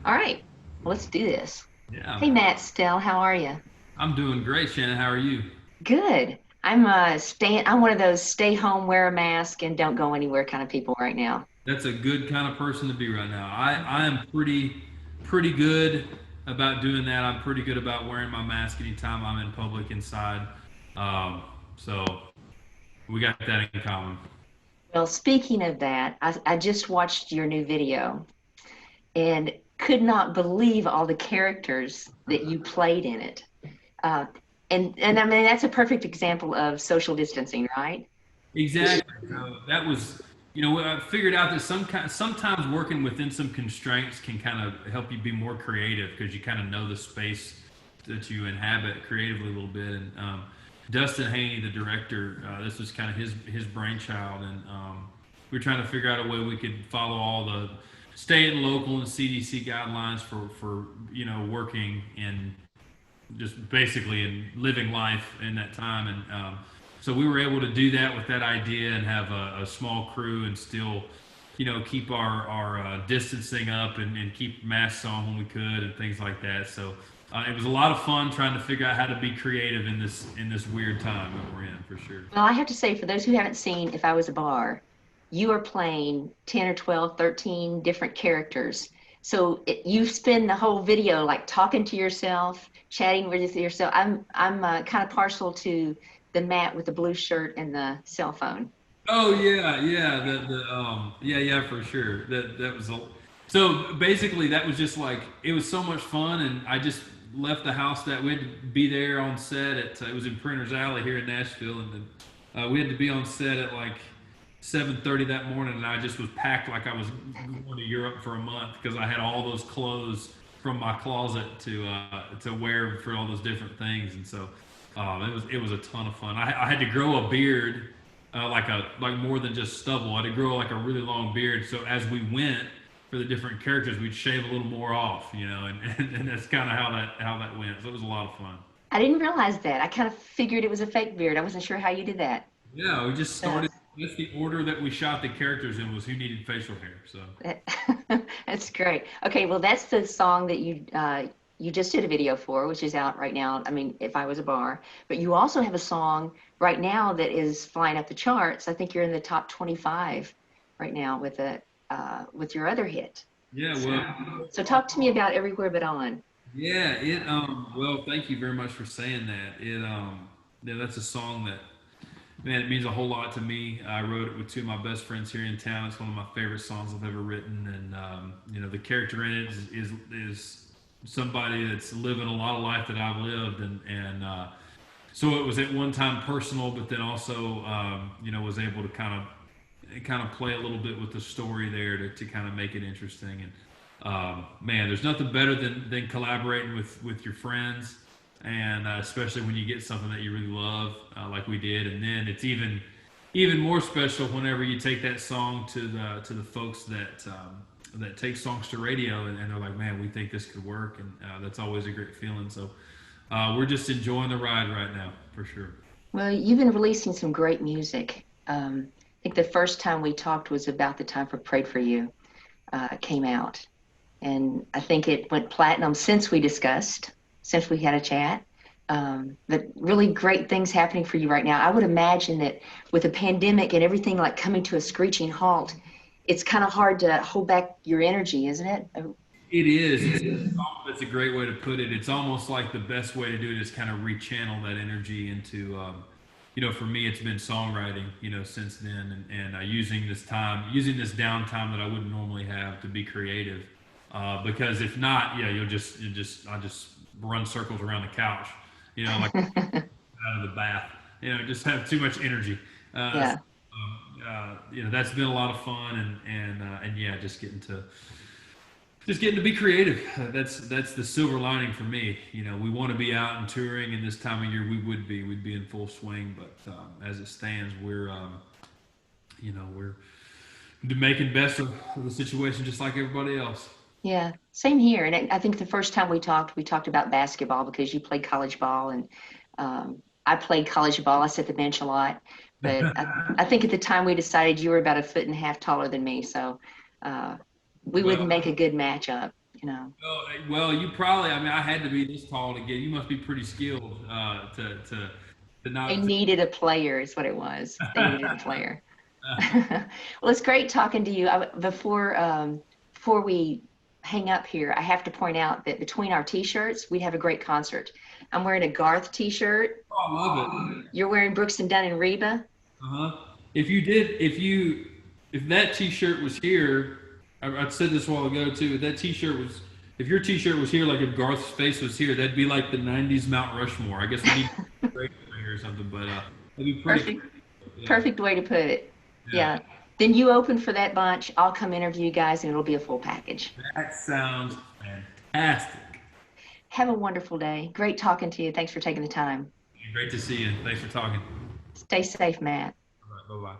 All right, well, let's do this. Yeah, Hey, Matt, Stell, how are you? I'm doing great, Shannon. How are you? Good. I'm one of those stay home, wear a mask, and don't go anywhere kind of people right now. That's a good kind of person to be right now. I am pretty good about doing that. I'm pretty good about wearing my mask anytime I'm in public inside. So we got that in common. Well, speaking of that, I just watched your new video and could not believe all the characters that you played in it. Uh, and I mean, that's a perfect example of social distancing, right? Exactly. So that was, I figured out that sometimes working within some constraints can kind of help you be more creative because you kind of know the space that you inhabit creatively a little bit. And Dustin Haney, the director, this was kind of his brainchild, and we were trying to figure out a way we could follow all the state and local and CDC guidelines for working in just basically in living life in that time. And so we were able to do that with that idea and have a small crew and still, keep our distancing up and keep masks on when we could and things like that. So it was a lot of fun trying to figure out how to be creative in this weird time that we're in for sure. Well, I have to say, for those who haven't seen If I Was a Bar, you are playing 10 or 12, 13 different characters. So you spend the whole video like talking to yourself, chatting with yourself. I'm kind of partial to the Matt with the blue shirt and the cell phone. Oh yeah, yeah, yeah, for sure. That was so basically that was just like it was so much fun, and I just left the house that we had to be there on set at it was in Printer's Alley here in Nashville, and then we had to be on set at like 7:30 that morning, and I just was packed like I was going to Europe for a month because I had all those clothes from my closet to wear for all those different things, and so it was a ton of fun. I had to grow a beard, like more than just stubble. I had to grow like a really long beard, so as we went for the different characters, we'd shave a little more off, and that's kind of how that went. So it was a lot of fun. I didn't realize that. I kind of figured it was a fake beard. I wasn't sure how you did that. Yeah, we just Uh, started. That's the order that we shot the characters in was who needed facial hair. So That's great. Okay, well, that's the song that you just did a video for, which is out right now. I mean, If I Was a Bar, but you also have a song right now that is flying up the charts. I think you're in the top 25 right now with your other hit. yeah, So, well, so talk to me about Everywhere But On. yeah, well, thank you very much for saying that. Yeah, that's a song that, man, it means a whole lot to me. I wrote it with two of my best friends here in town. It's one of my favorite songs I've ever written, and the character in it is somebody that's living a lot of life that I've lived, and so it was at one time personal, but then also was able to kind of play a little bit with the story there to kind of make it interesting. And man, there's nothing better than collaborating with your friends, and especially when you get something that you really love, like we did. And then it's even more special whenever you take that song to the folks that take songs to radio, and they're like, man, we think this could work, and that's always a great feeling. So we're just enjoying the ride right now for sure. Well, you've been releasing some great music. I think the first time we talked was about the time for Prayed for You came out. And I think it went platinum since we had a chat. But really great things happening for you right now. I would imagine that with a pandemic and everything like coming to a screeching halt, it's kind of hard to hold back your energy, isn't it? It is. That's a great way to put it. It's almost like the best way to do it is kind of rechannel that energy into, for me, it's been songwriting, since then, and using this downtime that I wouldn't normally have to be creative. Because if not, yeah, I just run circles around the couch, like out of the bath, just have too much energy. Yeah. That's been a lot of fun, and yeah, just getting to be creative. That's the silver lining for me. We want to be out and touring, and this time of year we'd be in full swing. But as it stands, we're making best of the situation, just like everybody else. Yeah, same here. And I think the first time we talked about basketball because you played college ball and I played college ball. I set the bench a lot. But I think at the time we decided you were about a foot and a half taller than me. So we Well, wouldn't make a good matchup. you know. Well, you probably. I mean, I had to be this tall to get. You must be pretty skilled to They not. needed a player, is what it was. They needed a player. Well, it's great talking to you. Before we hang up here, I have to point out that between our T-shirts, we have a great concert. I'm wearing a Garth T-shirt. Oh, I love it. You're wearing Brooks and Dunn and Reba. Uh-huh. If that T-shirt was here, I said this a while ago too. If your T-shirt was here, like if Garth's face was here, that'd be like the '90s Mount Rushmore. I guess we need a break or something, but that'd be pretty. Perfect, Yeah. perfect way to put it. Yeah. Yeah. Then you open for that bunch. I'll come interview you guys, and it'll be a full package. That sounds fantastic. Have a wonderful day. Great talking to you. Thanks for taking the time. Great to see you. Thanks for talking. Stay safe, Matt. All right, bye bye.